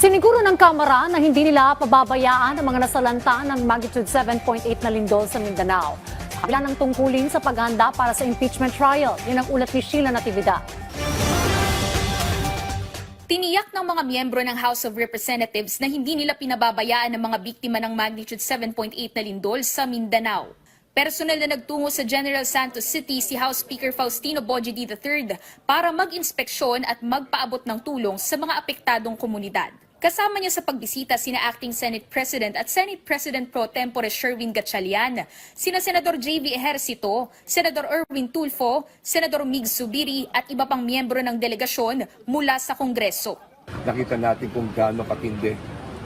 Siniguro ng Kamara na hindi nila pababayaan ang mga nasalanta ng magnitude 7.8 na lindol sa Mindanao. Sa kabila ng tungkulin sa paghahanda para sa impeachment trial, yan ang ulat ni Sheila Natividad. Tiniyak ng mga miyembro ng House of Representatives na hindi nila pinababayaan ang mga biktima ng magnitude 7.8 na lindol sa Mindanao. Personal na nagtungo sa General Santos City si House Speaker Faustino Bojedi III para mag-inspeksyon at magpaabot ng tulong sa mga apektadong komunidad. Kasama niya sa pagbisita sina Acting Senate President at Senate President Pro Tempore Sherwin Gatchalian, sina Senador J.V. Ejercito, Senador Erwin Tulfo, Senador Mig Zubiri at iba pang miyembro ng delegasyon mula sa Kongreso. Nakita natin kung gaano katindi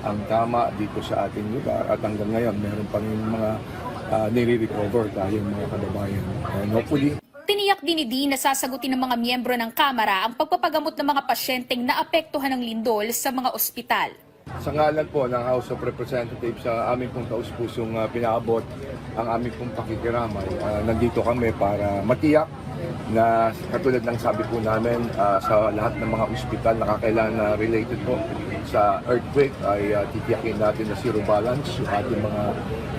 ang tama dito sa ating lugar at hanggang ngayon meron pa rin mga nire-recover tayo mga kababayan. And hopefully, Tiniyak din ni Dean na sasagutin ng mga miyembro ng Kamara ang pagpapagamot ng mga pasyenteng naapektuhan ng lindol sa mga ospital. sa ngalan po ng House of Representatives, sa aming pong taus-pusong pinaabot ang aming pong pakikiramay. Nandito kami para matiyak na katulad ng sabi po namin sa lahat ng mga ospital na kakailangan na related po sa earthquake ay titiyakin natin na zero balance yung ating mga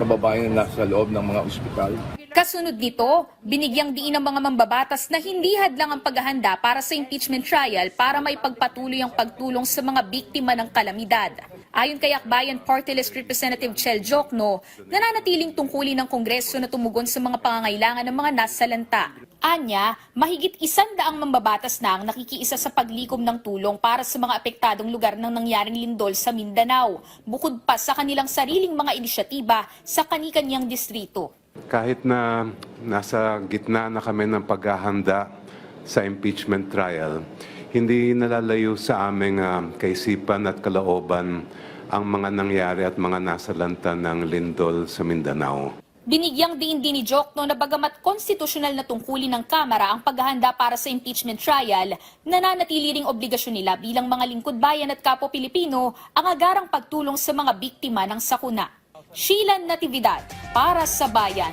kababayan na nasa loob ng mga ospital. Kasunod nito, binigyang diin ng mga mambabatas na hindi hadlang ang paghahanda para sa impeachment trial para maipagpatuloy ang pagtulong sa mga biktima ng kalamidad. Ayon kay Akbayan Party List Representative Chel Jokno, nananatiling tungkulin ng Kongreso na tumugon sa mga pangangailangan ng mga nasalanta. Anya, mahigit 100 mambabatas na ang nakikiisa sa paglikom ng tulong para sa mga apektadong lugar ng nangyaring lindol sa Mindanao, bukod pa sa kanilang sariling mga inisyatiba sa kani-kanyang distrito. Kahit na nasa gitna na kami ng paghahanda sa impeachment trial, hindi nalalayo sa aming kaisipan at kalooban ang mga nangyari at mga nasalanta ng lindol sa Mindanao. Binigyang din ni Jokno na bagamat konstitusyonal na tungkulin ng Kamara ang paghahanda para sa impeachment trial, nananatili ring obligasyon nila bilang mga lingkod bayan at kapwa Pilipino ang agarang pagtulong sa mga biktima ng sakuna. Sheila Natividad para sa Bayan.